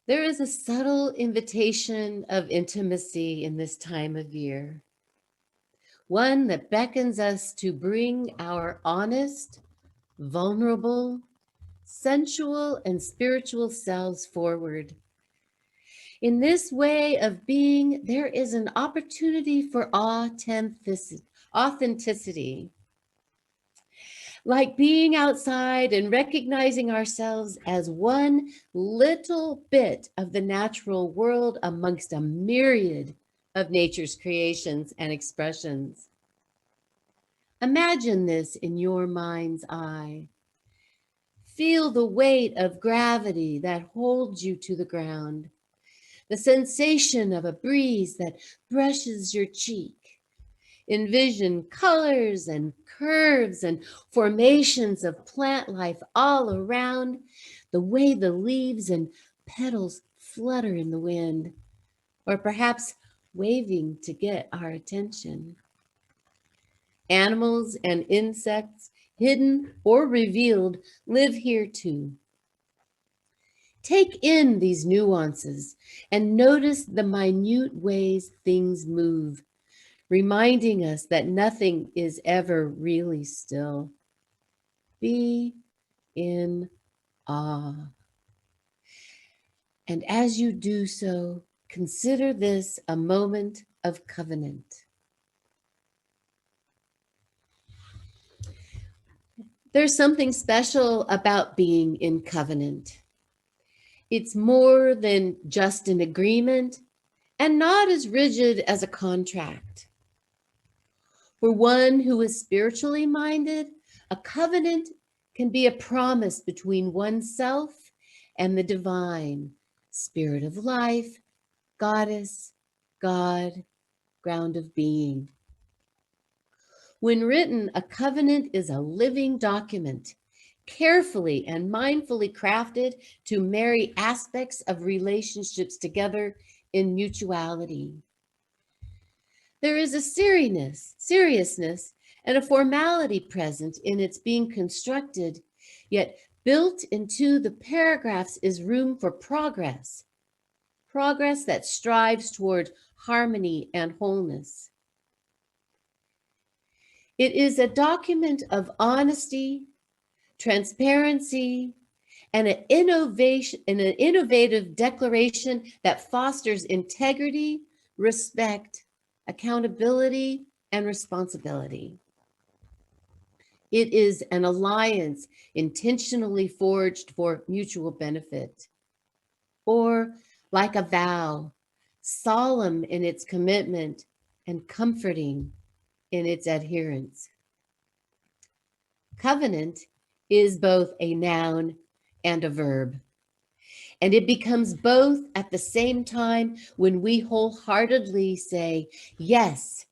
There is a subtle invitation of intimacy in this time of year, one that beckons us to bring our honest, vulnerable, sensual, and spiritual selves forward. In this way of being, there is an opportunity for authenticity, like being outside and recognizing ourselves as one little bit of the natural world amongst a myriad of nature's creations and expressions. Imagine this in your mind's eye. Feel the weight of gravity that holds you to the ground, the sensation of a breeze that brushes your cheek. Envision colors and curves and formations of plant life all around, the way the leaves and petals flutter in the wind, or perhaps waving to get our attention. Animals and insects, hidden or revealed, live here too. Take in these nuances and notice the minute ways things move, reminding us that nothing is ever really still. Be in awe. And as you do so, consider this a moment of covenant. There's something special about being in covenant. It's more than just an agreement and not as rigid as a contract. For one who is spiritually minded, a covenant can be a promise between oneself and the divine, spirit of life, goddess, God, ground of being. When written, a covenant is a living document, carefully and mindfully crafted to marry aspects of relationships together in mutuality. There is a seriousness, and a formality present in its being constructed, yet built into the paragraphs is room for progress that strives toward harmony and wholeness. It is a document of honesty, transparency, and an innovative declaration that fosters integrity, respect, accountability, and responsibility. It is an alliance intentionally forged for mutual benefit, or like a vow, solemn in its commitment and comforting in its adherence. Covenant is both a noun and a verb. And it becomes both at the same time when we wholeheartedly say, yes,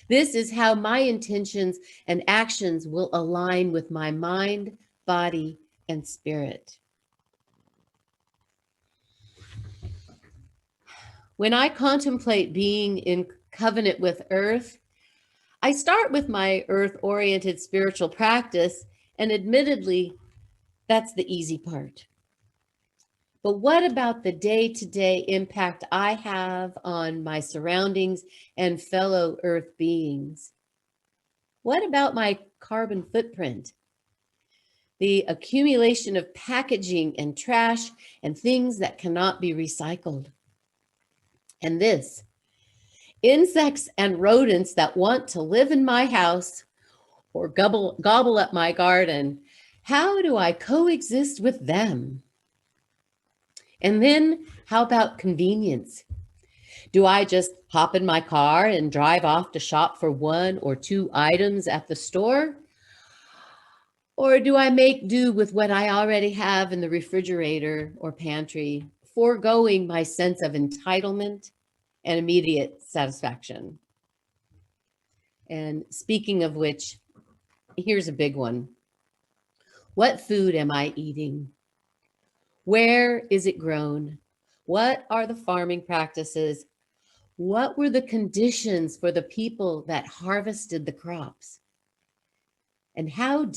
this is how my intentions and actions will align with my mind, body, and spirit. When I contemplate being in covenant with Earth, I start with my Earth-oriented spiritual practice, and admittedly, that's the easy part. But what about the day-to-day impact I have on my surroundings and fellow Earth beings? What about my carbon footprint? The accumulation of packaging and trash and things that cannot be recycled. And this, insects and rodents that want to live in my house or gobble up my garden. How do I coexist with them? And then how about convenience? Do I just hop in my car and drive off to shop for one or two items at the store? Or do I make do with what I already have in the refrigerator or pantry, foregoing my sense of entitlement and immediate satisfaction? And speaking of which, here's a big one. What food am I eating? Where is it grown? What are the farming practices? What were the conditions for the people that harvested the crops? And how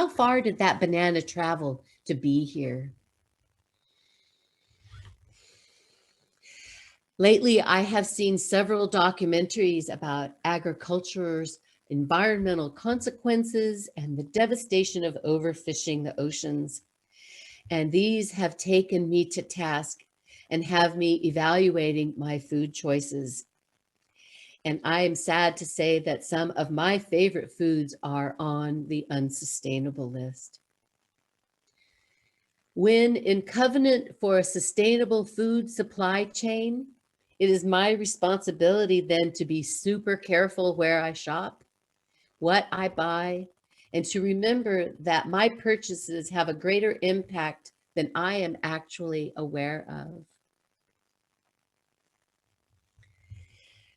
far did that banana travel to be here? Lately, I have seen several documentaries about agriculture's environmental consequences and the devastation of overfishing the oceans. And these have taken me to task and have me evaluating my food choices. And I am sad to say that some of my favorite foods are on the unsustainable list. When in covenant for a sustainable food supply chain, it is my responsibility then to be super careful where I shop, what I buy, and to remember that my purchases have a greater impact than I am actually aware of.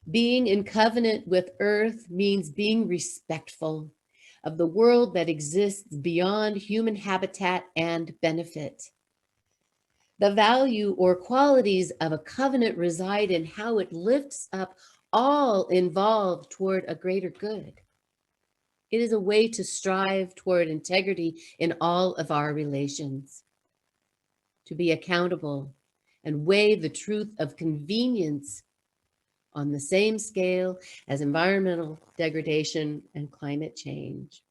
Being in covenant with earth means being respectful of the world that exists beyond human habitat and benefit. The value or qualities of a covenant reside in how it lifts up all involved toward a greater good. It is a way to strive toward integrity in all of our relations, to be accountable and weigh the truth of convenience on the same scale as environmental degradation and climate change.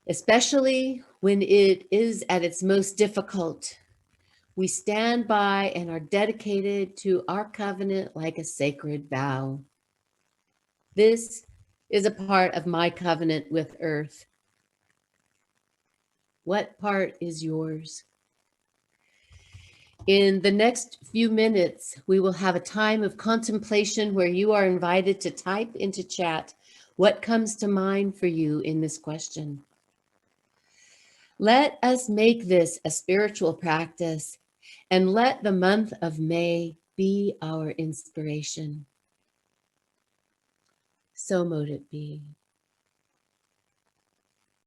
Especially when it is at its most difficult, we stand by and are dedicated to our covenant like a sacred vow. This is a part of my covenant with earth. What part is yours? In the next few minutes, we will have a time of contemplation where you are invited to type into chat what comes to mind for you in this question. Let us make this a spiritual practice and let the month of May be our inspiration. So mote it be.